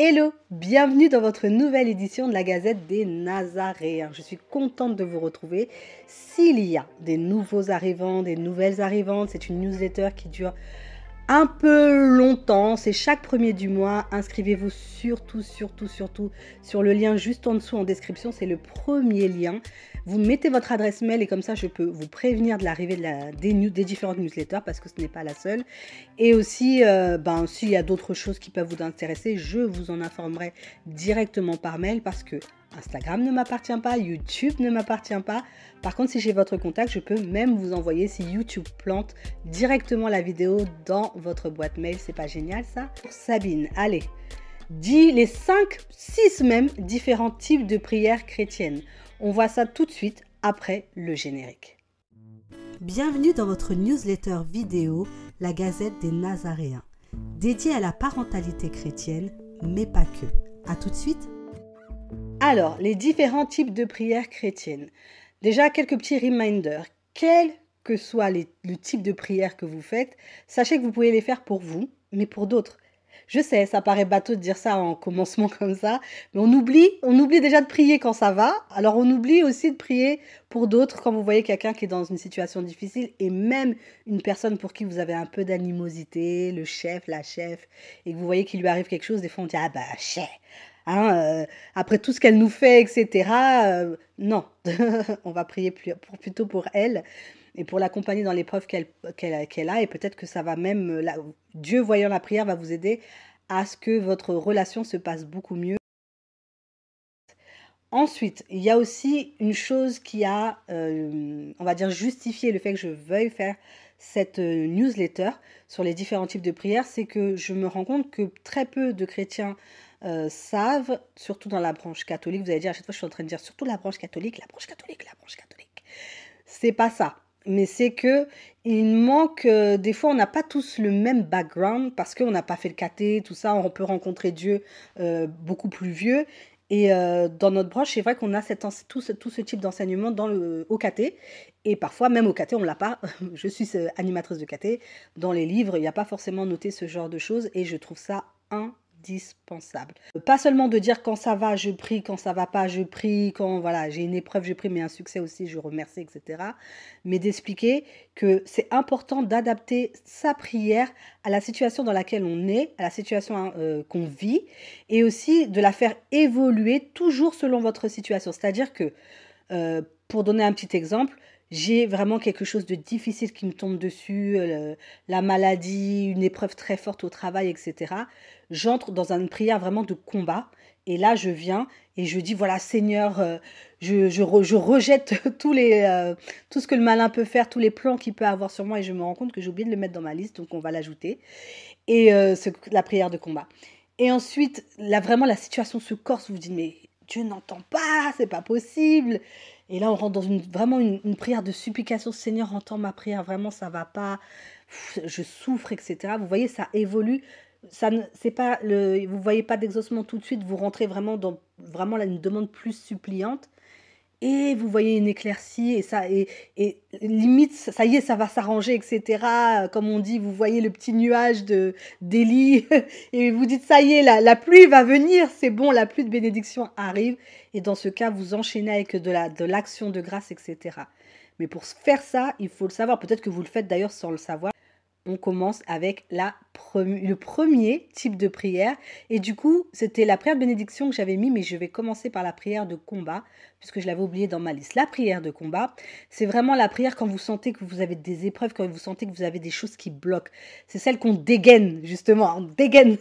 Hello, bienvenue dans votre nouvelle édition de la Gazette des Nazaréens. Je suis contente de vous retrouver. S'il y a des nouveaux arrivants, des nouvelles arrivantes, c'est une newsletter qui dure un peu longtemps, c'est chaque premier du mois. Inscrivez-vous surtout sur le lien juste en dessous en description, c'est le premier lien. Vous mettez votre adresse mail et comme ça je peux vous prévenir de l'arrivée des différentes newsletters parce que ce n'est pas la seule. Et aussi, s'il y a d'autres choses qui peuvent vous intéresser, je vous en informerai directement par mail parce que Instagram ne m'appartient pas, YouTube ne m'appartient pas. Par contre, si j'ai votre contact, je peux même vous envoyer, si YouTube plante, directement la vidéo dans votre boîte mail. C'est pas génial ça? Pour Sabine, allez, dis les 6 même différents types de prières chrétiennes. On voit ça tout de suite après le générique. Bienvenue dans votre newsletter vidéo, la Gazette des Nazaréens, dédiée à la parentalité chrétienne, mais pas que. À tout de suite. Alors, les différents types de prières chrétiennes. Déjà, quelques petits reminders. Quel que soit le type de prière que vous faites, sachez que vous pouvez les faire pour vous, mais pour d'autres. Je sais, ça paraît bateau de dire ça en commencement comme ça, mais on oublie déjà de prier quand ça va, alors on oublie aussi de prier pour d'autres quand vous voyez quelqu'un qui est dans une situation difficile et même une personne pour qui vous avez un peu d'animosité, le chef, la chef, et que vous voyez qu'il lui arrive quelque chose, des fois on dit « Ah bah, chef !» après tout ce qu'elle nous fait, etc. Non, on va prier plutôt pour elle et pour l'accompagner dans l'épreuve qu'elle a. Et peut-être que ça va même, Dieu voyant la prière va vous aider à ce que votre relation se passe beaucoup mieux. Ensuite, il y a aussi une chose qui a, on va dire, justifié le fait que je veuille faire cette newsletter sur les différents types de prières, c'est que je me rends compte que très peu de chrétiens savent, surtout dans la branche catholique, vous allez dire, à chaque fois je suis en train de dire surtout la branche catholique, la branche catholique, la branche catholique. C'est pas ça, mais c'est que il manque, des fois on n'a pas tous le même background parce qu'on n'a pas fait le caté, tout ça, on peut rencontrer Dieu beaucoup plus vieux. Et dans notre branche, c'est vrai qu'on a tout ce type d'enseignement au caté. Et parfois, même au caté, on ne l'a pas. Je suis animatrice de caté. Dans les livres, il n'y a pas forcément noté ce genre de choses. Et je trouve ça indispensable. Pas seulement de dire quand ça va, je prie, quand ça va pas, je prie, quand voilà, j'ai une épreuve, je prie, mais un succès aussi, je remercie, etc. Mais d'expliquer que c'est important d'adapter sa prière à la situation dans laquelle on est, à la situation qu'on vit, et aussi de la faire évoluer toujours selon votre situation. C'est-à-dire que, pour donner un petit exemple, j'ai vraiment quelque chose de difficile qui me tombe dessus, la maladie, une épreuve très forte au travail, etc. J'entre dans une prière vraiment de combat. Et là, je viens et je dis, voilà, Seigneur, je rejette tout ce que le malin peut faire, tous les plans qu'il peut avoir sur moi. Et je me rends compte que j'ai oublié de le mettre dans ma liste, donc on va l'ajouter. Et la prière de combat. Et ensuite, là, vraiment, la situation se corse. Vous vous dites, mais Dieu n'entend pas, c'est pas possible. Et là, on rentre dans vraiment une prière de supplication. Seigneur, entends ma prière, vraiment, ça va pas. Je souffre, etc. Vous voyez, ça évolue. C'est pas vous voyez pas d'exaucement tout de suite. Vous rentrez vraiment dans une demande plus suppliante. Et vous voyez une éclaircie et limite, ça y est, ça va s'arranger, etc. Comme on dit, vous voyez le petit nuage d'Élie et vous dites, ça y est, la pluie va venir, c'est bon, la pluie de bénédiction arrive. Et dans ce cas, vous enchaînez avec de l'action de grâce, etc. Mais pour faire ça, il faut le savoir. Peut-être que vous le faites d'ailleurs sans le savoir. On commence avec le premier type de prière. Et du coup, c'était la prière de bénédiction que j'avais mis, mais je vais commencer par la prière de combat, puisque je l'avais oublié dans ma liste. La prière de combat, c'est vraiment la prière quand vous sentez que vous avez des épreuves, quand vous sentez que vous avez des choses qui bloquent. C'est celle qu'on dégaine, justement. On dégaine.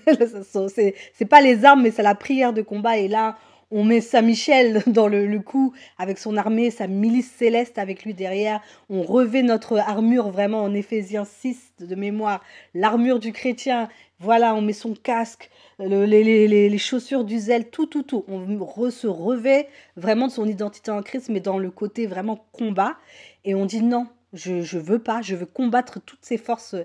C'est pas les armes, mais c'est la prière de combat. Et là, on met Saint-Michel dans le coup avec son armée, sa milice céleste avec lui derrière. On revêt notre armure vraiment en Éphésiens 6 de mémoire. L'armure du chrétien, voilà, on met son casque, les chaussures du zèle, tout. On se revêt vraiment de son identité en Christ, mais dans le côté vraiment combat. Et on dit non, je veux pas, je veux combattre toutes ces forces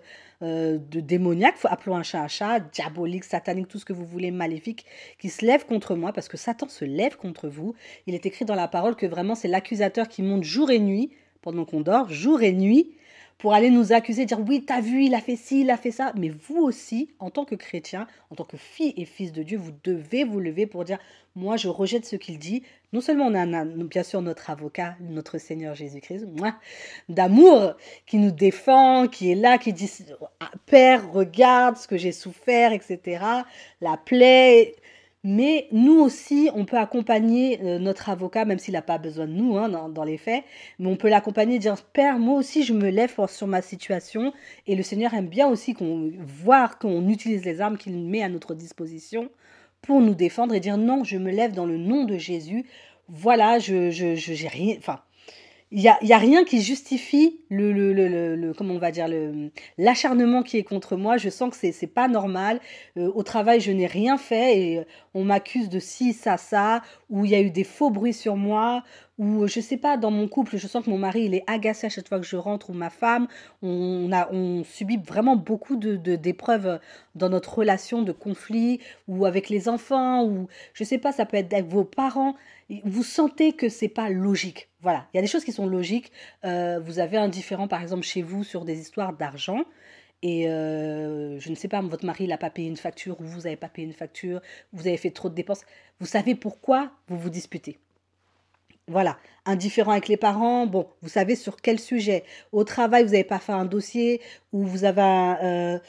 de démoniaques, appelons un chat, diabolique, satanique, tout ce que vous voulez, maléfique, qui se lèvent contre moi, parce que Satan se lève contre vous. Il est écrit dans la parole que vraiment c'est l'accusateur qui monte jour et nuit, pendant qu'on dort, jour et nuit, pour aller nous accuser, dire oui, t'as vu, il a fait ci, il a fait ça. Mais vous aussi, en tant que chrétien, en tant que fille et fils de Dieu, vous devez vous lever pour dire, moi, je rejette ce qu'il dit. Non seulement on a bien sûr notre avocat, notre Seigneur Jésus-Christ, moi, d'amour, qui nous défend, qui est là, qui dit, Père, regarde ce que j'ai souffert, etc. La plaie. Mais nous aussi, on peut accompagner notre avocat, même s'il n'a pas besoin de nous hein, dans les faits, mais on peut l'accompagner et dire, Père, moi aussi, je me lève sur ma situation, et le Seigneur aime bien aussi voir qu'on utilise les armes qu'il met à notre disposition pour nous défendre et dire, non, je me lève dans le nom de Jésus, voilà, j'ai rien, enfin, il y a rien qui justifie comment on va dire, l'acharnement qui est contre moi. Je sens que c'est pas normal. Au travail, je n'ai rien fait et on m'accuse de ci, ça, ou il y a eu des faux bruits sur moi, ou je sais pas, dans mon couple, je sens que mon mari, il est agacé à chaque fois que je rentre, ou ma femme. On subit vraiment beaucoup d'épreuves dans notre relation, de conflits, ou avec les enfants, ou je sais pas, ça peut être avec vos parents. Vous sentez que c'est pas logique. Voilà, il y a des choses qui sont logiques. Vous avez un différend, par exemple, chez vous sur des histoires d'argent. Et je ne sais pas, votre mari n'a pas payé une facture ou vous n'avez pas payé une facture, vous avez fait trop de dépenses. Vous savez pourquoi vous vous disputez. Voilà, indifférent avec les parents, bon, vous savez sur quel sujet. Au travail, vous n'avez pas fait un dossier ou vous avez un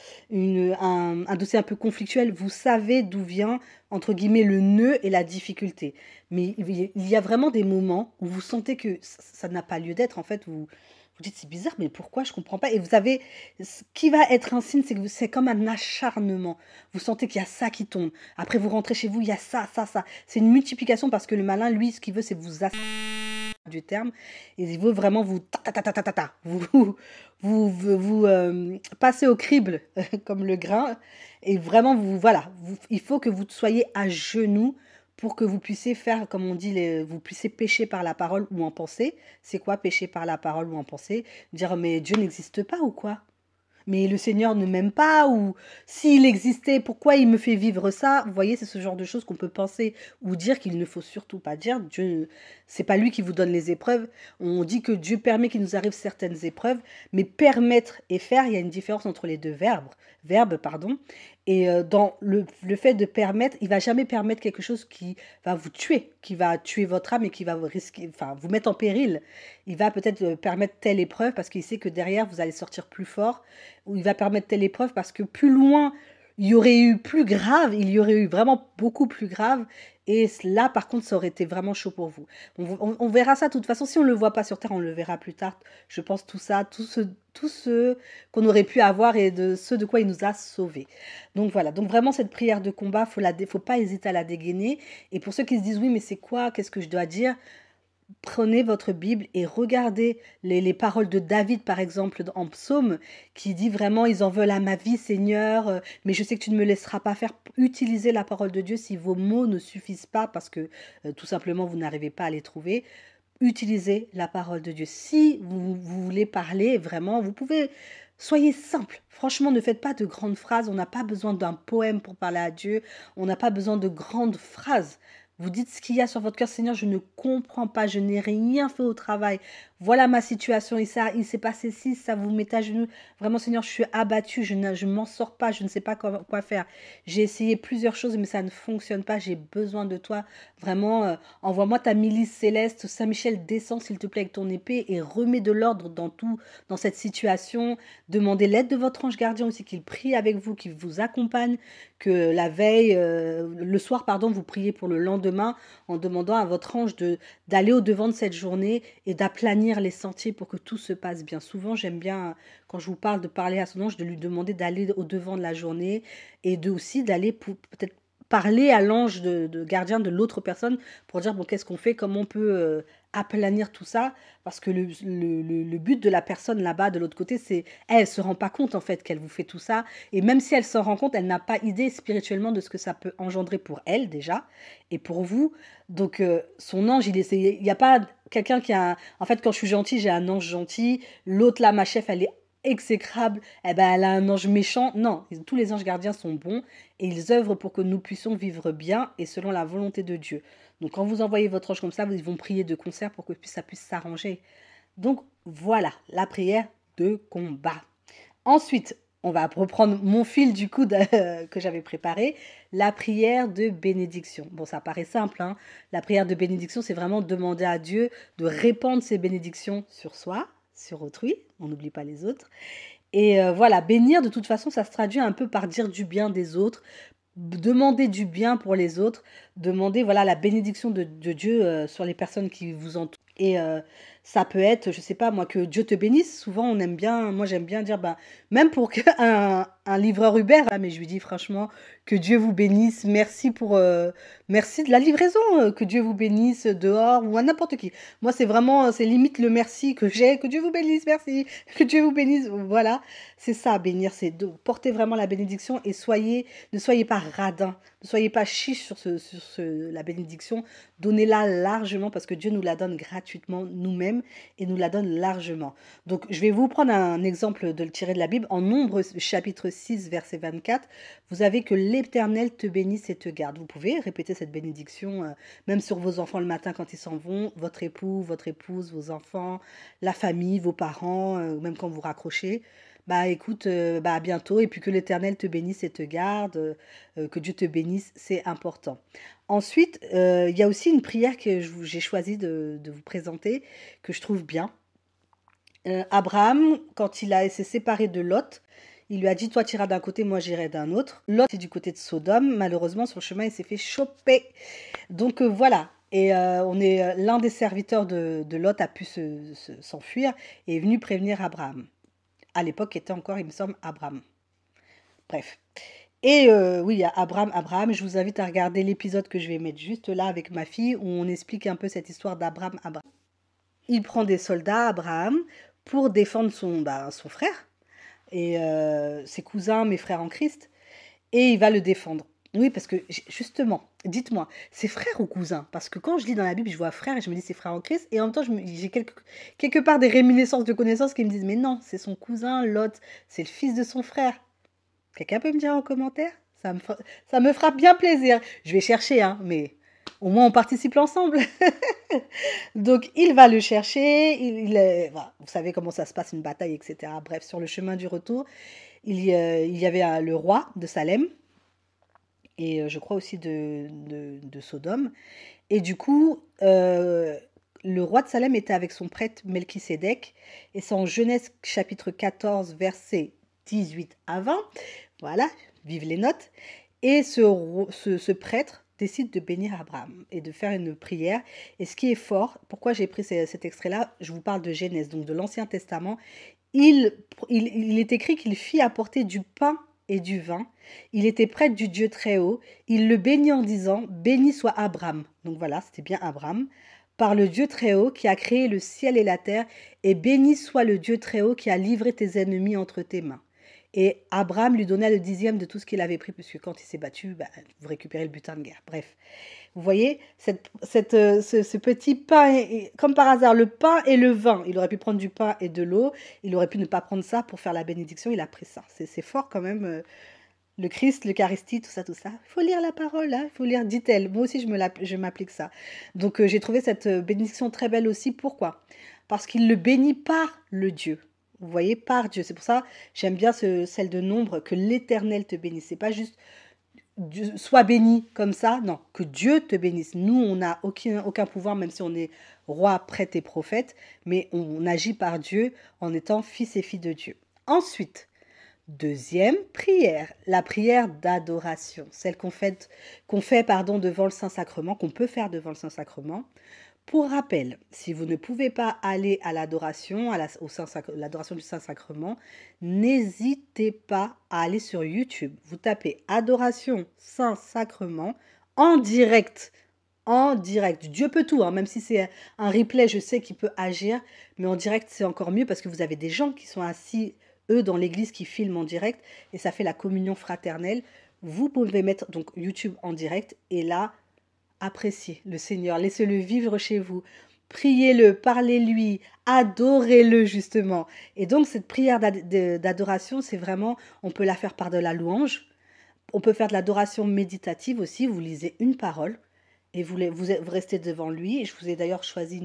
dossier un peu conflictuel, vous savez d'où vient, entre guillemets, le nœud et la difficulté. Mais il y a vraiment des moments où vous sentez que ça n'a pas lieu d'être. En fait, vous dites, c'est bizarre, mais pourquoi je ne comprends pas. Et vous savez, ce qui va être un signe, c'est que c'est comme un acharnement. Vous sentez qu'il y a ça qui tombe. Après, vous rentrez chez vous, il y a ça, ça, ça. C'est une multiplication parce que le malin, lui, ce qu'il veut, c'est vous du terme. Et il veut vraiment vous passer au crible comme le grain. Et vraiment, voilà, il faut que vous soyez à genoux pour que vous puissiez faire, comme on dit, vous puissiez pécher par la parole ou en pensée. C'est quoi pécher par la parole ou en pensée? Dire, mais Dieu n'existe pas ou quoi? Mais le Seigneur ne m'aime pas, ou s'il existait, pourquoi il me fait vivre ça? Vous voyez, c'est ce genre de choses qu'on peut penser ou dire qu'il ne faut surtout pas dire. Dieu, c'est pas lui qui vous donne les épreuves. On dit que Dieu permet qu'il nous arrive certaines épreuves, mais permettre et faire, il y a une différence entre les deux verbes, pardon. Et dans le fait de permettre, il va jamais permettre quelque chose qui va vous tuer, qui va tuer votre âme et qui va vous risquer, enfin, vous mettre en péril. Il va peut-être permettre telle épreuve parce qu'il sait que derrière, vous allez sortir plus fort. Ou il va permettre telle épreuve parce que plus loin, il y aurait eu plus grave, il y aurait eu vraiment beaucoup plus grave. Et là, par contre, ça aurait été vraiment chaud pour vous. On verra ça de toute façon. Si on ne le voit pas sur Terre, on le verra plus tard. Je pense tout ça, tout ce qu'on aurait pu avoir et de ce de quoi il nous a sauvés. Donc voilà, donc vraiment cette prière de combat, faut pas hésiter à la dégainer. Et pour ceux qui se disent, oui, mais c'est quoi? Qu'est-ce que je dois dire? Prenez votre Bible et regardez les paroles de David, par exemple, en psaume, qui dit vraiment, ils en veulent à ma vie, Seigneur, mais je sais que tu ne me laisseras pas faire. Utilisez la parole de Dieu si vos mots ne suffisent pas, parce que tout simplement, vous n'arrivez pas à les trouver. Utilisez la parole de Dieu. Si vous voulez parler, vraiment, vous pouvez. Soyez simple. Franchement, ne faites pas de grandes phrases. On n'a pas besoin d'un poème pour parler à Dieu. On n'a pas besoin de grandes phrases. Vous dites ce qu'il y a sur votre cœur. Seigneur, je ne comprends pas. Je n'ai rien fait au travail. Voilà ma situation. Il s'est passé ci, ça vous met à genoux. Vraiment, Seigneur, je suis abattue. Je ne m'en sors pas. Je ne sais pas quoi faire. J'ai essayé plusieurs choses, mais ça ne fonctionne pas. J'ai besoin de toi. Vraiment, envoie-moi ta milice céleste. Saint-Michel, descends, s'il te plaît, avec ton épée et remets de l'ordre dans cette situation. Demandez l'aide de votre ange gardien aussi, qu'il prie avec vous, qu'il vous accompagne, que la veille, le soir, pardon, vous priez pour le lendemain en demandant à votre ange d'aller au-devant de cette journée et d'aplanir les sentiers pour que tout se passe bien. Souvent, j'aime bien, quand je vous parle de parler à son ange, de lui demander d'aller au-devant de la journée et aussi d'aller peut-être parler à l'ange de gardien de l'autre personne pour dire, bon, qu'est-ce qu'on fait, comment on peut aplanir tout ça, parce que le but de la personne là-bas, de l'autre côté, c'est, elle se rend pas compte en fait qu'elle vous fait tout ça, et même si elle s'en rend compte, elle n'a pas idée spirituellement de ce que ça peut engendrer pour elle déjà, et pour vous. Donc son ange, il n'y a pas quelqu'un qui a, en fait, quand je suis gentille, j'ai un ange gentil, l'autre là, ma chef, elle est exécrable, eh ben, elle a un ange méchant. Non, tous les anges gardiens sont bons et ils œuvrent pour que nous puissions vivre bien et selon la volonté de Dieu. Donc quand vous envoyez votre ange comme ça, ils vont prier de concert pour que ça puisse s'arranger. Donc voilà, la prière de combat. Ensuite, on va reprendre mon fil du coup que j'avais préparé, la prière de bénédiction. Bon, ça paraît simple, hein. La prière de bénédiction, c'est vraiment demander à Dieu de répandre ses bénédictions sur soi, sur autrui, on n'oublie pas les autres. Et voilà, bénir, de toute façon, ça se traduit un peu par dire du bien des autres, demander du bien pour les autres, demander voilà la bénédiction de Dieu sur les personnes qui vous entourent. Et ça peut être, je sais pas moi, que Dieu te bénisse. Souvent, on aime bien, moi j'aime bien dire, bah, même pour un livreur Uber, hein, mais je lui dis franchement, que Dieu vous bénisse, merci merci de la livraison, que Dieu vous bénisse dehors ou à n'importe qui. Moi, c'est vraiment, c'est limite le merci que j'ai, que Dieu vous bénisse, merci, que Dieu vous bénisse. Voilà, c'est ça, bénir, c'est de porter vraiment la bénédiction et ne soyez pas radin, ne soyez pas chiche sur la bénédiction, donnez-la largement parce que Dieu nous la donne gratuitement nous-mêmes et nous la donne largement. Donc, je vais vous prendre un exemple de le tirer de la Bible. En Nombre chapitre 6, verset 24, vous avez que l'Éternel te bénisse et te garde. Vous pouvez répéter cette bénédiction, même sur vos enfants le matin quand ils s'en vont, votre époux, votre épouse, vos enfants, la famille, vos parents, même quand vous raccrochez. Bah écoute, bah à bientôt et puis que l'Éternel te bénisse et te garde, que Dieu te bénisse, c'est important. Ensuite, il y a aussi une prière que j'ai choisi de vous présenter, que je trouve bien. Abraham, quand il s'est séparé de Lot, il lui a dit, toi tu iras d'un côté, moi j'irai d'un autre. Lot est du côté de Sodome, malheureusement sur le chemin il s'est fait choper. Donc voilà, et l'un des serviteurs de Lot a pu s'enfuir et est venu prévenir Abraham. À l'époque était encore, il me semble, Abraham. Bref. Et oui, il y a Abraham, je vous invite à regarder l'épisode que je vais mettre juste là avec ma fille, où on explique un peu cette histoire d'Abraham. Il prend des soldats, Abraham, pour défendre son frère, et ses cousins, mes frères en Christ, et il va le défendre. Oui, parce que justement, dites-moi, c'est frère ou cousin? Parce que quand je lis dans la Bible, je vois frère et je me dis c'est frère en Christ, et en même temps, j'ai quelque part des réminiscences de connaissances qui me disent mais non, c'est son cousin, Lot, c'est le fils de son frère. Quelqu'un peut me dire en commentaire? Ça me fera bien plaisir. Je vais chercher, hein, mais au moins on participe ensemble. Donc il va le chercher, voilà, vous savez comment ça se passe, une bataille, etc. Bref, sur le chemin du retour, il y avait le roi de Salem, et je crois aussi de Sodome. Et du coup, le roi de Salem était avec son prêtre Melchisédek, et c'est en Genèse chapitre 14, versets 18 à 20. Voilà, vive les notes. Et ce prêtre décide de bénir Abraham et de faire une prière. Et ce qui est fort, pourquoi j'ai pris cet extrait-là, je vous parle de Genèse, donc de l'Ancien Testament. Il est écrit qu'il fit apporter du pain et du vin. Il était prêtre du Dieu très haut. Il le bénit en disant, béni soit Abraham. Donc voilà, c'était bien Abraham. Par le Dieu très haut qui a créé le ciel et la terre, et béni soit le Dieu très haut qui a livré tes ennemis entre tes mains. Et Abraham lui donna le 10e de tout ce qu'il avait pris, puisque quand il s'est battu, vous récupérez le butin de guerre. Bref, vous voyez, ce petit pain, comme par hasard, le pain et le vin. Il aurait pu prendre du pain et de l'eau. Il aurait pu ne pas prendre ça pour faire la bénédiction. Il a pris ça. C'est fort quand même. Le Christ, l'Eucharistie, tout ça, tout ça. Il faut lire la parole, hein, il faut lire, dit-elle. Moi aussi, je m'applique ça. Donc, j'ai trouvé cette bénédiction très belle aussi. Pourquoi? Parce qu'il le bénit par le Dieu. Vous voyez, par Dieu. C'est pour ça, j'aime bien celle de Nombre, que l'Éternel te bénisse. C'est pas juste Dieu, sois béni comme ça. Non, que Dieu te bénisse. Nous, on n'a aucun pouvoir, même si on est roi, prêtre et prophète, mais on agit par Dieu en étant fils et filles de Dieu. Ensuite, deuxième prière, la prière d'adoration, celle qu'on fait devant le Saint-Sacrement, qu'on peut faire devant le Saint-Sacrement. Pour rappel, si vous ne pouvez pas aller à l'adoration, l'adoration du Saint-Sacrement, n'hésitez pas à aller sur YouTube. Vous tapez Adoration Saint-Sacrement en direct. En direct. Dieu peut tout, hein, même si c'est un replay, je sais qu'il peut agir, mais en direct, c'est encore mieux parce que vous avez des gens qui sont assis, eux, dans l'église, qui filment en direct et ça fait la communion fraternelle. Vous pouvez mettre donc YouTube en direct et là, appréciez le Seigneur, laissez-le vivre chez vous, priez-le, parlez-lui, adorez-le justement. Et donc cette prière d'adoration, c'est vraiment, on peut la faire par de la louange, on peut faire de l'adoration méditative aussi, vous lisez une parole, et vous restez devant lui. Et je vous ai d'ailleurs choisi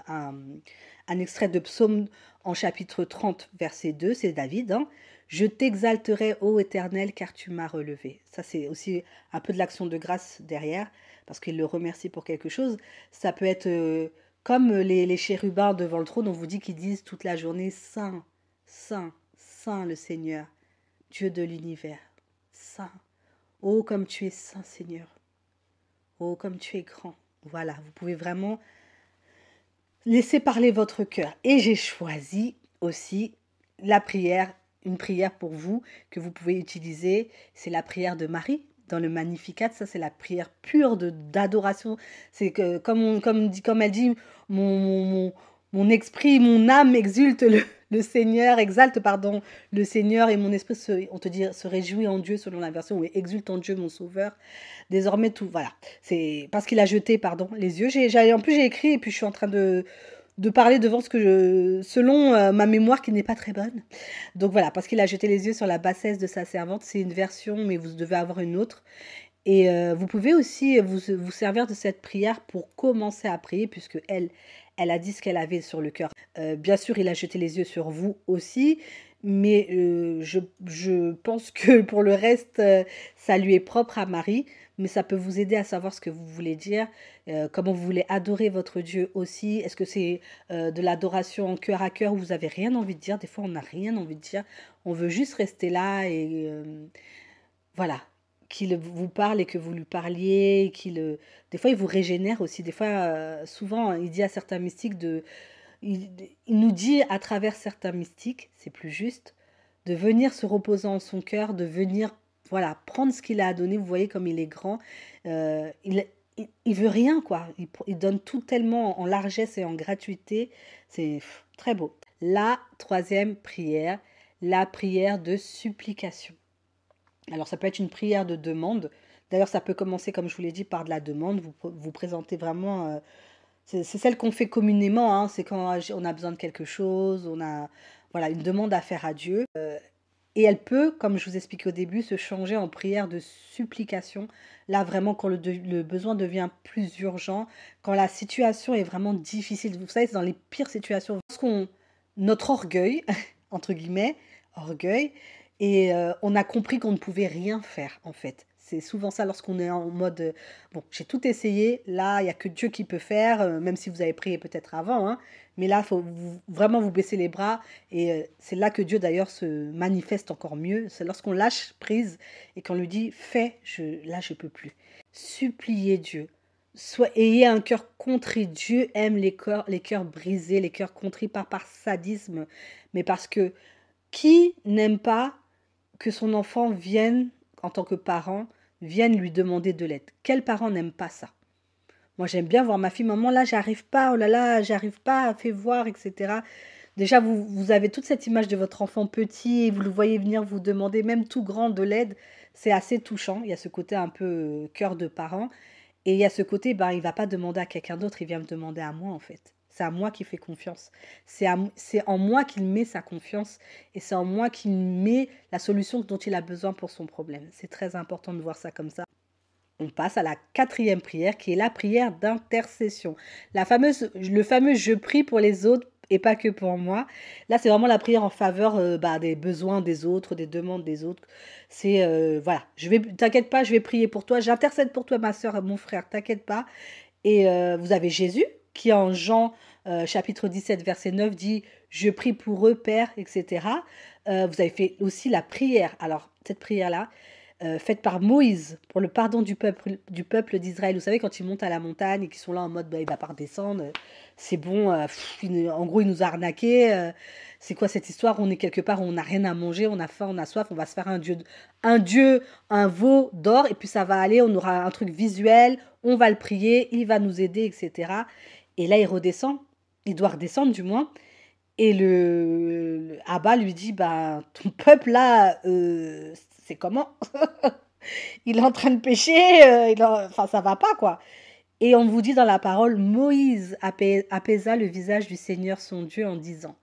un extrait de Psaume en chapitre 30, verset 2, c'est David, hein. Je t'exalterai, ô Éternel, car tu m'as relevé. Ça, c'est aussi un peu de l'action de grâce derrière, parce qu'il le remercie pour quelque chose. Ça peut être comme les chérubins devant le trône, on vous dit qu'ils disent toute la journée, Saint, Saint, Saint le Seigneur, Dieu de l'univers, Saint. Oh, comme tu es saint, Seigneur. Oh, comme tu es grand. Voilà, vous pouvez vraiment laisser parler votre cœur. Et j'ai choisi aussi la prière, une prière pour vous que vous pouvez utiliser. C'est la prière de Marie dans le Magnificat. Ça, c'est la prière pure d'adoration. C'est que, comme elle dit, mon esprit, mon âme exulte le Seigneur, exalte, pardon, le Seigneur, et mon esprit, on te dit, se réjouit en Dieu, selon la version, ou exulte en Dieu, mon Sauveur. Désormais, tout, voilà. C'est parce qu'il a jeté, pardon, les yeux. En plus, j'ai écrit, et puis je suis en train de parler devant selon ma mémoire qui n'est pas très bonne. Donc voilà, parce qu'il a jeté les yeux sur la bassesse de sa servante. C'est une version, mais vous devez avoir une autre. Et vous pouvez aussi vous servir de cette prière pour commencer à prier, puisque elle a dit ce qu'elle avait sur le cœur. Bien sûr, il a jeté les yeux sur vous aussi, mais je pense que pour le reste, ça lui est propre à Marie, mais ça peut vous aider à savoir ce que vous voulez dire, comment vous voulez adorer votre Dieu aussi. Est-ce que c'est de l'adoration en cœur à cœur où vous n'avez rien envie de dire? Des fois, on n'a rien envie de dire. On veut juste rester là et voilà, qu'il vous parle et que vous lui parliez, des fois il vous régénère aussi, des fois, souvent il dit à certains mystiques il, il nous dit à travers certains mystiques, c'est plus juste, de venir se reposer en son cœur, de venir, voilà, prendre ce qu'il a à donner. Vous voyez comme il est grand, il veut rien quoi, il donne tout tellement en largesse et en gratuité, c'est très beau. La troisième prière, la prière de supplication. Alors ça peut être une prière de demande. D'ailleurs, ça peut commencer, comme je vous l'ai dit, par de la demande. Vous présentez vraiment... c'est celle qu'on fait communément, hein. C'est quand on a besoin de quelque chose, on a voilà, une demande à faire à Dieu. Et elle peut, comme je vous expliquais au début, se changer en prière de supplication. Là, vraiment, quand le besoin devient plus urgent, quand la situation est vraiment difficile. Vous savez, c'est dans les pires situations. Notre orgueil, entre guillemets, orgueil, et on a compris qu'on ne pouvait rien faire, en fait. C'est souvent ça lorsqu'on est en mode, bon, j'ai tout essayé, là, il n'y a que Dieu qui peut faire, même si vous avez prié peut-être avant, hein, mais là, il faut vraiment vous baisser les bras, et c'est là que Dieu, d'ailleurs, se manifeste encore mieux. C'est lorsqu'on lâche prise et qu'on lui dit, fais, là, je ne peux plus. Suppliez Dieu. Ayez un cœur contrit. Dieu aime les cœurs brisés, les cœurs contrits, pas par sadisme, mais parce que qui n'aime pas que son enfant vienne, en tant que parent, vienne lui demander de l'aide? Quel parent n'aime pas ça? Moi, j'aime bien voir ma fille, maman, là, j'arrive pas, oh là là, j'arrive pas, fais voir, etc. Déjà, vous avez toute cette image de votre enfant petit et vous le voyez venir vous demander, même tout grand, de l'aide. C'est assez touchant. Il y a ce côté un peu cœur de parent. Et il y a ce côté, ben, il va pas demander à quelqu'un d'autre, il vient me demander à moi, en fait. C'est à moi qu'il fait confiance. C'est en moi qu'il met sa confiance et c'est en moi qu'il met la solution dont il a besoin pour son problème. C'est très important de voir ça comme ça. On passe à la quatrième prière qui est la prière d'intercession. Le fameux je prie pour les autres et pas que pour moi. Là, c'est vraiment la prière en faveur des besoins des autres, des demandes des autres. C'est, voilà, t'inquiète pas, je vais prier pour toi. J'intercède pour toi, ma soeur, mon frère, t'inquiète pas. Et vous avez Jésus qui, en Jean chapitre 17, verset 9, dit je prie pour eux, Père, etc. Vous avez fait aussi la prière. Alors, cette prière-là, faite par Moïse pour le pardon du peuple d'Israël. Vous savez, quand ils montent à la montagne et qu'ils sont là en mode, bah, il va pas redescendre, c'est bon, en gros, il nous a arnaqués. C'est quoi cette histoire? On est quelque part où on n'a rien à manger, on a faim, on a soif, on va se faire un veau d'or, et puis ça va aller, on aura un truc visuel, on va le prier, il va nous aider, etc. Et là, il redescend, il doit redescendre du moins. Et le Abba lui dit, bah, ton peuple là, c'est comment? Il est en train de pécher, enfin ça va pas quoi. Et on vous dit dans la parole, Moïse apaisa le visage du Seigneur son Dieu en disant,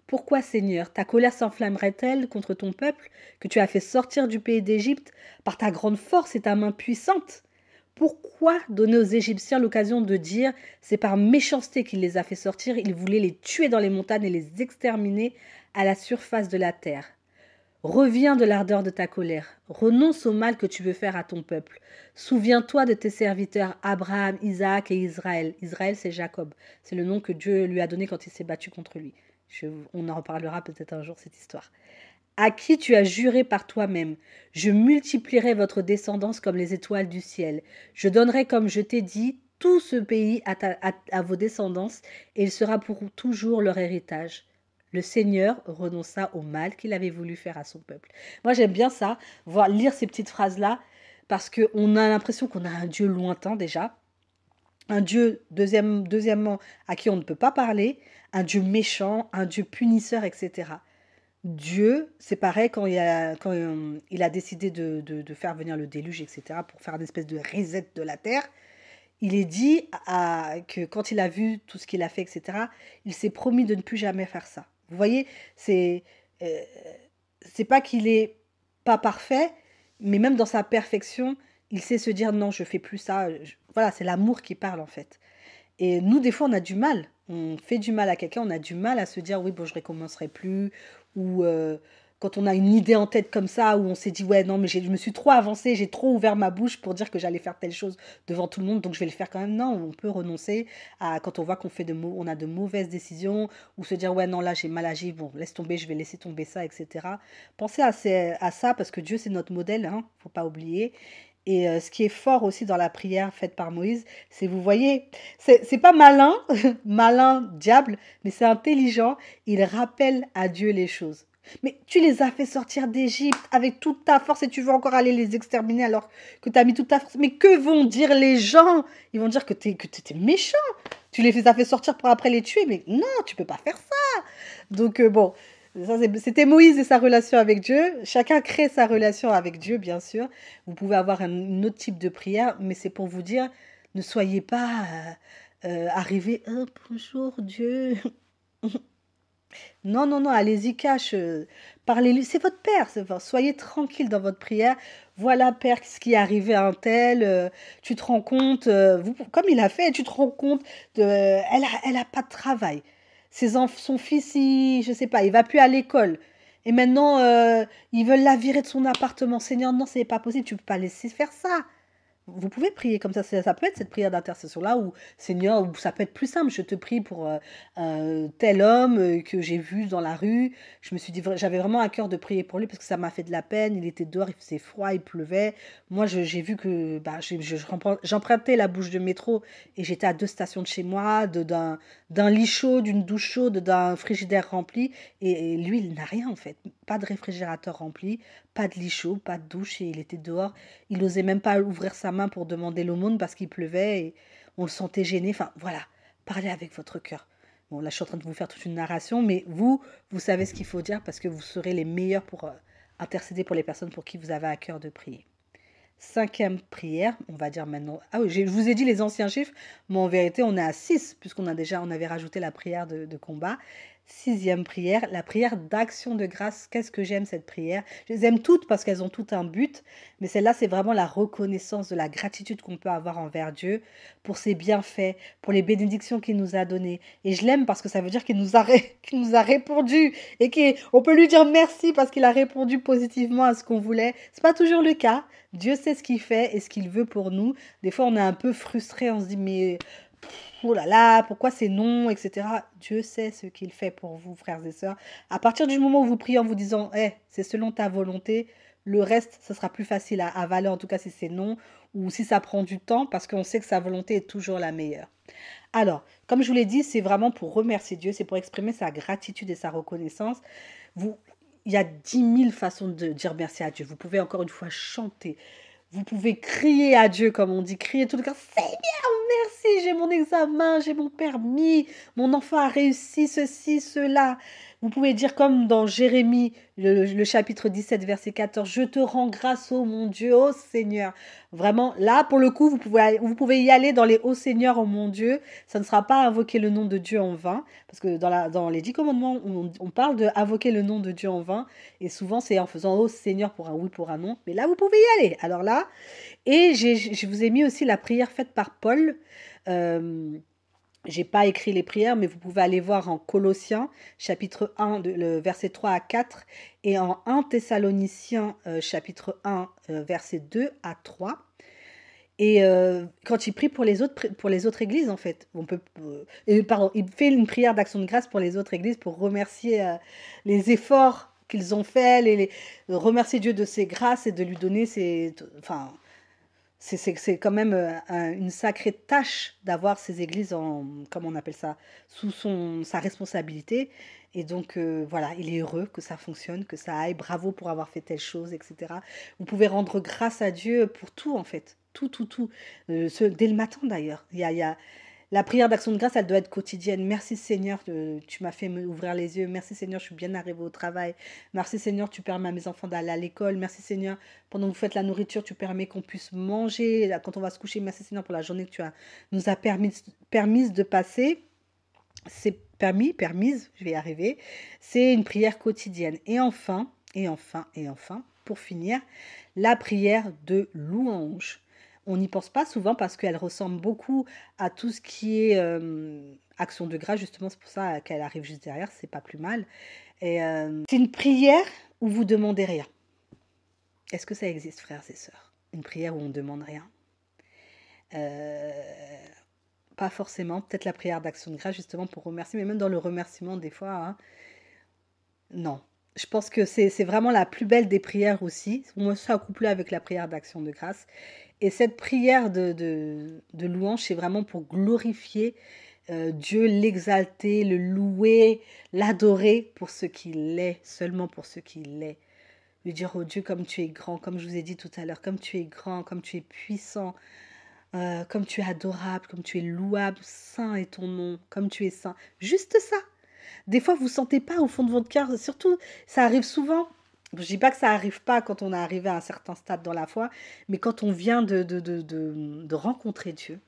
pourquoi Seigneur, ta colère s'enflammerait-elle contre ton peuple que tu as fait sortir du pays d'Égypte par ta grande force et ta main puissante? Pourquoi donner aux Égyptiens l'occasion de dire c'est par méchanceté qu'il les a fait sortir, il voulait les tuer dans les montagnes et les exterminer à la surface de la terre. Reviens de l'ardeur de ta colère, renonce au mal que tu veux faire à ton peuple. Souviens-toi de tes serviteurs Abraham, Isaac et Israël. Israël, c'est Jacob. C'est le nom que Dieu lui a donné quand il s'est battu contre lui. On en reparlera peut-être un jour, cette histoire. À qui tu as juré par toi-même, je multiplierai votre descendance comme les étoiles du ciel. Je donnerai, comme je t'ai dit, tout ce pays à vos descendants, et il sera pour toujours leur héritage. Le Seigneur renonça au mal qu'il avait voulu faire à son peuple. Moi, j'aime bien ça, lire ces petites phrases-là, parce qu'on a l'impression qu'on a un Dieu lointain déjà, un Dieu, deuxièmement, à qui on ne peut pas parler, un Dieu méchant, un Dieu punisseur, etc. Dieu, c'est pareil quand il a décidé de faire venir le déluge, etc., pour faire une espèce de reset de la terre. Il est dit que quand il a vu tout ce qu'il a fait, etc., il s'est promis de ne plus jamais faire ça. Vous voyez, euh, c'est pas qu'il est pas parfait, mais même dans sa perfection, il sait se dire non, je fais plus ça. Voilà, c'est l'amour qui parle en fait. Et nous, des fois, on a du mal. On fait du mal à quelqu'un, on a du mal à se dire oui, bon, je recommencerai plus. Ou quand on a une idée en tête comme ça, où on s'est dit ouais, non, mais je me suis trop avancée, j'ai trop ouvert ma bouche pour dire que j'allais faire telle chose devant tout le monde, donc je vais le faire quand même. Non, on peut renoncer quand on voit qu'on fait on a de mauvaises décisions, ou se dire ouais, non, là, j'ai mal agi, bon, laisse tomber, je vais laisser tomber ça, etc. Pensez à ça, parce que Dieu, c'est notre modèle, hein, faut pas oublier. Et ce qui est fort aussi dans la prière faite par Moïse, c'est, vous voyez, c'est pas malin, malin diable, mais c'est intelligent. Il rappelle à Dieu les choses. Mais tu les as fait sortir d'Égypte avec toute ta force et tu veux encore aller les exterminer alors que tu as mis toute ta force. Mais que vont dire les gens? Ils vont dire que tu étais méchant. Tu les as fait sortir pour après les tuer. Mais non, tu peux pas faire ça. Donc bon, c'était Moïse et sa relation avec Dieu. Chacun crée sa relation avec Dieu, bien sûr. Vous pouvez avoir un autre type de prière, mais c'est pour vous dire, ne soyez pas arrivés, oh, bonjour Dieu. Non, non, non, allez-y, cash. Parlez-lui, c'est votre Père. Soyez tranquille dans votre prière. Voilà, Père, ce qui est arrivé à un tel. Tu te rends compte, comme il a fait, tu te rends compte, elle a pas de travail. Son fils, je sais pas, il va plus à l'école. Et maintenant, ils veulent la virer de son appartement. Seigneur, non, c'est pas possible, tu peux pas laisser faire ça. Vous pouvez prier comme ça peut être cette prière d'intercession-là, ou Seigneur, ou ça peut être plus simple, je te prie pour un tel homme que j'ai vu dans la rue, je me suis dit, j'avais vraiment à cœur de prier pour lui parce que ça m'a fait de la peine, il était dehors, il faisait froid, il pleuvait, moi j'ai vu que j'empruntais la bouche de métro et j'étais à 2 stations de chez moi, d'un lit chaud, d'une douche chaude, d'un frigidaire rempli, et lui il n'a rien en fait, pas de réfrigérateur rempli, pas de lit chaud, pas de douche, et il était dehors. Il n'osait même pas ouvrir sa main pour demander l'aumône parce qu'il pleuvait et on le sentait gêné. Enfin, voilà, parlez avec votre cœur. Bon, là, je suis en train de vous faire toute une narration, mais vous savez ce qu'il faut dire parce que vous serez les meilleurs pour intercéder pour les personnes pour qui vous avez à cœur de prier. 5e prière, on va dire maintenant. Ah oui, je vous ai dit les anciens chiffres, mais en vérité, on est à 6, puisqu'on on avait rajouté la prière de combat. 6e prière, la prière d'action de grâce. Qu'est-ce que j'aime cette prière? Je les aime toutes parce qu'elles ont tout un but, mais celle-là, c'est vraiment la reconnaissance de la gratitude qu'on peut avoir envers Dieu pour ses bienfaits, pour les bénédictions qu'il nous a données. Et je l'aime parce que ça veut dire qu'il qu'il nous a répondu et qu'on peut lui dire merci parce qu'il a répondu positivement à ce qu'on voulait. C'est pas toujours le cas. Dieu sait ce qu'il fait et ce qu'il veut pour nous. Des fois, on est un peu frustré, on se dit, mais oh là là, pourquoi c'est non, etc. Dieu sait ce qu'il fait pour vous, frères et sœurs. À partir du moment où vous priez en vous disant, c'est selon ta volonté, le reste, ce sera plus facile à avaler, en tout cas si c'est non, ou si ça prend du temps, parce qu'on sait que sa volonté est toujours la meilleure. Alors, comme je vous l'ai dit, c'est vraiment pour remercier Dieu, c'est pour exprimer sa gratitude et sa reconnaissance. Il y a 10 000 façons de dire merci à Dieu. Vous pouvez encore une fois chanter. Vous pouvez crier à Dieu, comme on dit, crier tout le cœur. Seigneur, merci, j'ai mon examen, j'ai mon permis, mon enfant a réussi ceci, cela. Vous pouvez dire comme dans Jérémie, le chapitre 17, verset 14, je te rends grâce, ô mon Dieu, ô Seigneur. Vraiment, là, pour le coup, vous pouvez y aller dans les ô Seigneur, ô mon Dieu. Ça ne sera pas invoquer le nom de Dieu en vain, parce que dans les 10 commandements, on parle de invoquer le nom de Dieu en vain, et souvent c'est en faisant ô Seigneur pour un oui, pour un non. Mais là, vous pouvez y aller. Alors là, et je vous ai mis aussi la prière faite par Paul. J'ai pas écrit les prières, mais vous pouvez aller voir en Colossiens, chapitre 1, le verset 3 à 4, et en 1 Thessaloniciens, chapitre 1, verset 2 à 3. Et quand il prie pour les autres églises, en fait, il fait une prière d'action de grâce pour les autres églises pour remercier les efforts qu'ils ont faits, remercier Dieu de ses grâces et de lui donner enfin, c'est quand même une sacrée tâche d'avoir ces églises comment on appelle ça, sous sa responsabilité. Et donc, voilà, il est heureux que ça fonctionne, que ça aille. Bravo pour avoir fait telle chose, etc. Vous pouvez rendre grâce à Dieu pour tout, en fait. Tout, tout, tout. Dès le matin, d'ailleurs. Il y a la prière d'action de grâce, elle doit être quotidienne. Merci Seigneur, tu m'as fait ouvrir les yeux. Merci Seigneur, je suis bien arrivée au travail. Merci Seigneur, tu permets à mes enfants d'aller à l'école. Merci Seigneur, pendant que vous faites la nourriture, tu permets qu'on puisse manger. Quand on va se coucher, merci Seigneur pour la journée que nous as permise de passer. C'est permise, je vais y arriver. C'est une prière quotidienne. Et enfin, pour finir, la prière de louange. On n'y pense pas souvent parce qu'elle ressemble beaucoup à tout ce qui est action de grâce. Justement, c'est pour ça qu'elle arrive juste derrière. C'est pas plus mal. Et c'est une prière où vous demandez rien. Est-ce que ça existe, frères et sœurs? Une prière où on ne demande rien. Pas forcément. Peut-être la prière d'action de grâce, justement, pour remercier. Mais même dans le remerciement, des fois, hein, non. Je pense que c'est vraiment la plus belle des prières aussi. Moi, ça couplé avec la prière d'action de grâce. Et cette prière de louange, c'est vraiment pour glorifier Dieu, l'exalter, le louer, l'adorer pour ce qu'il est, seulement pour ce qu'il est. Lui dire, oh Dieu, comme tu es grand, comme je vous ai dit tout à l'heure, comme tu es grand, comme tu es puissant, comme tu es adorable, comme tu es louable, saint est ton nom, comme tu es saint. Juste ça. Des fois, vous ne sentez pas au fond de votre cœur, surtout, ça arrive souvent. Je ne dis pas que ça n'arrive pas quand on est arrivé à un certain stade dans la foi, mais quand on vient de rencontrer Dieu,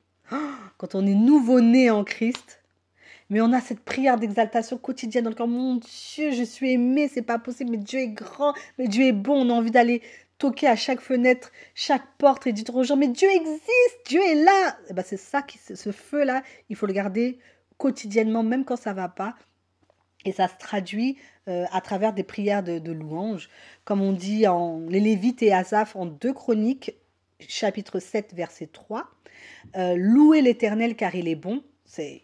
quand on est nouveau-né en Christ, mais on a cette prière d'exaltation quotidienne dans le cœur. Mon Dieu, je suis aimé, c'est pas possible, mais Dieu est grand, mais Dieu est bon. On a envie d'aller toquer à chaque fenêtre, chaque porte et dire aux gens, mais Dieu existe, Dieu est là. Et ben c'est ça, ce feu-là, il faut le garder quotidiennement, même quand ça va pas. Et ça se traduit à travers des prières de louange, comme on dit les Lévites et Asaph en 2 Chroniques, chapitre 7, verset 3. Louez l'Éternel car il est bon, c'est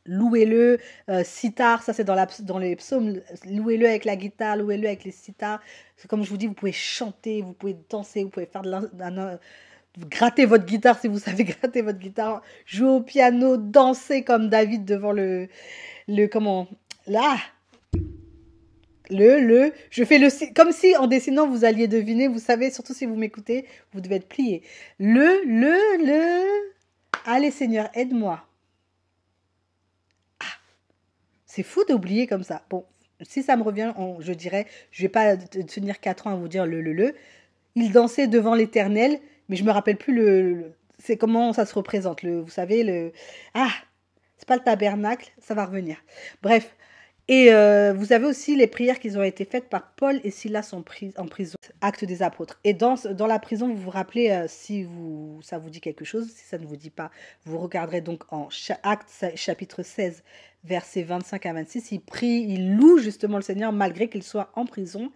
louez-le, sitar, ça c'est dans les psaumes, louez-le avec la guitare, louez-le avec les sitars. C'est comme je vous dis, vous pouvez chanter, vous pouvez danser, vous pouvez faire gratter votre guitare si vous savez gratter votre guitare, jouer au piano, danser comme David devant comment là je fais comme si en dessinant vous alliez deviner, vous savez, surtout si vous m'écoutez, vous devez être plié. Allez Seigneur, aide-moi. C'est fou d'oublier comme ça. Bon, si ça me revient, je dirais, je vais pas tenir 4 ans à vous dire le. Il dansait devant l'Éternel, mais je me rappelle plus c'est comment ça se représente. Vous savez, c'est pas le tabernacle, ça va revenir. Bref. Et vous avez aussi les prières qui ont été faites par Paul et Silas en prison, Actes des Apôtres. Et dans la prison, vous vous rappelez, ça vous dit quelque chose, si ça ne vous dit pas, vous regarderez donc en Actes chapitre 16, versets 25 à 26. Il prie, il loue justement le Seigneur malgré qu'il soit en prison.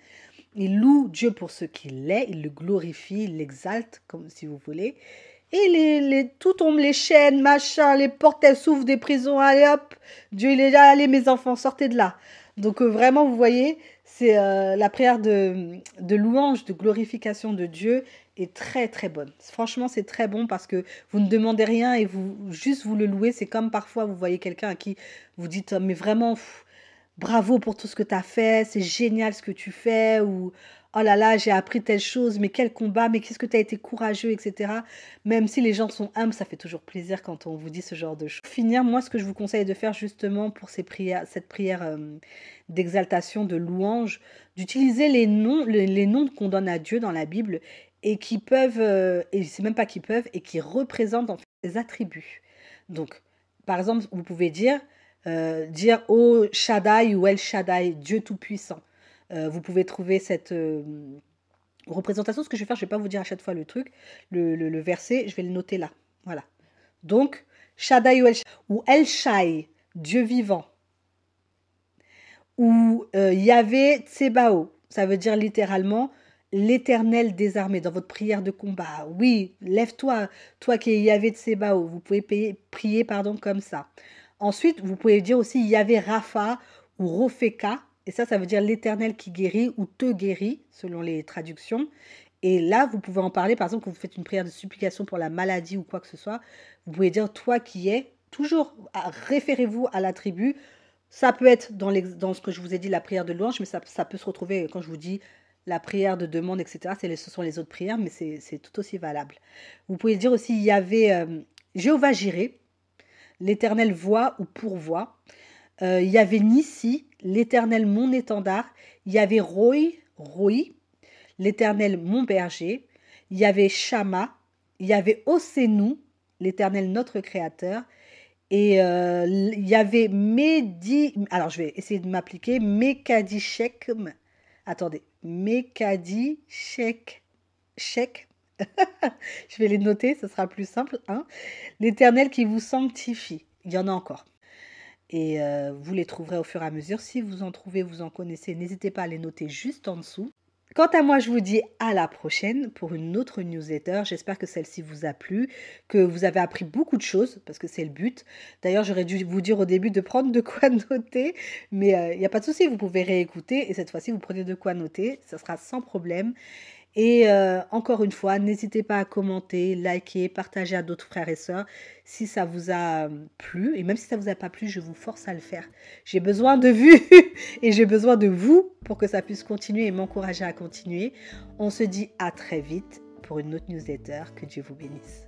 Il loue Dieu pour ce qu'il est, il le glorifie, il l'exalte, comme si vous voulez. Et tout tombe, les chaînes, machin, les portes, elles s'ouvrent des prisons, allez hop, Dieu il est là, allez mes enfants, sortez de là. Donc vraiment, vous voyez, c'est la prière de louange, de glorification de Dieu est très très bonne. Franchement, c'est très bon parce que vous ne demandez rien et vous le louez. C'est comme parfois, vous voyez quelqu'un à qui vous dites, mais vraiment, bravo pour tout ce que tu as fait, c'est génial ce que tu fais, ou oh là là, j'ai appris telle chose, mais quel combat, mais qu'est-ce que tu as été courageux, etc. Même si les gens sont humbles, ça fait toujours plaisir quand on vous dit ce genre de choses. Pour finir, moi, ce que je vous conseille de faire justement pour ces prières, cette prière d'exaltation, de louange, d'utiliser les noms qu'on donne à Dieu dans la Bible et qui peuvent, et c'est même pas qui peuvent, et qui représentent en fait des attributs. Donc, par exemple, vous pouvez dire Oh Shaddai ou El Shaddai, Dieu Tout-Puissant. Vous pouvez trouver cette représentation. Ce que je vais faire, je ne vais pas vous dire à chaque fois le truc, le verset, je vais le noter là. Voilà. Donc, Shaddai ou El Shai, Dieu vivant. Ou Yahvé Tsebao, ça veut dire littéralement l'Éternel des armées dans votre prière de combat. Oui, lève-toi, toi qui es Yahvé Tsebao. Vous pouvez prier comme ça. Ensuite, vous pouvez dire aussi Yahvé Rapha ou Rofeka. Et ça veut dire l'Éternel qui guérit ou te guérit, selon les traductions. Et là, vous pouvez en parler, par exemple, quand vous faites une prière de supplication pour la maladie ou quoi que ce soit. Vous pouvez dire toi qui es. Toujours, référez-vous à l'attribut. Ça peut être dans ce que je vous ai dit, la prière de louange, mais ça peut se retrouver quand je vous dis la prière de demande, etc. Ce sont les autres prières, mais c'est tout aussi valable. Vous pouvez dire aussi, il y avait Jéhovah Jireh, l'Éternel voit ou pourvoit. Il y avait Nissi, l'Éternel mon étendard. Il y avait Roi, l'Éternel mon berger. Il y avait Shama. Il y avait Osenu, l'Éternel notre créateur. Et il y avait alors je vais essayer de m'appliquer, Mekadishek. Attendez, Mekadishek. Je vais les noter, ce sera plus simple. Hein. L'Éternel qui vous sanctifie. Il y en a encore. Et vous les trouverez au fur et à mesure. Si vous en trouvez, vous en connaissez, n'hésitez pas à les noter juste en dessous. Quant à moi, je vous dis à la prochaine pour une autre newsletter. J'espère que celle-ci vous a plu, que vous avez appris beaucoup de choses, parce que c'est le but. D'ailleurs, j'aurais dû vous dire au début de prendre de quoi noter, mais il n'y a pas de souci, vous pouvez réécouter, et cette fois-ci, vous prenez de quoi noter, ça sera sans problème. Et encore une fois, n'hésitez pas à commenter, liker, partager à d'autres frères et sœurs si ça vous a plu. Et même si ça ne vous a pas plu, je vous force à le faire. J'ai besoin de vues et j'ai besoin de vous pour que ça puisse continuer et m'encourager à continuer. On se dit à très vite pour une autre newsletter. Que Dieu vous bénisse.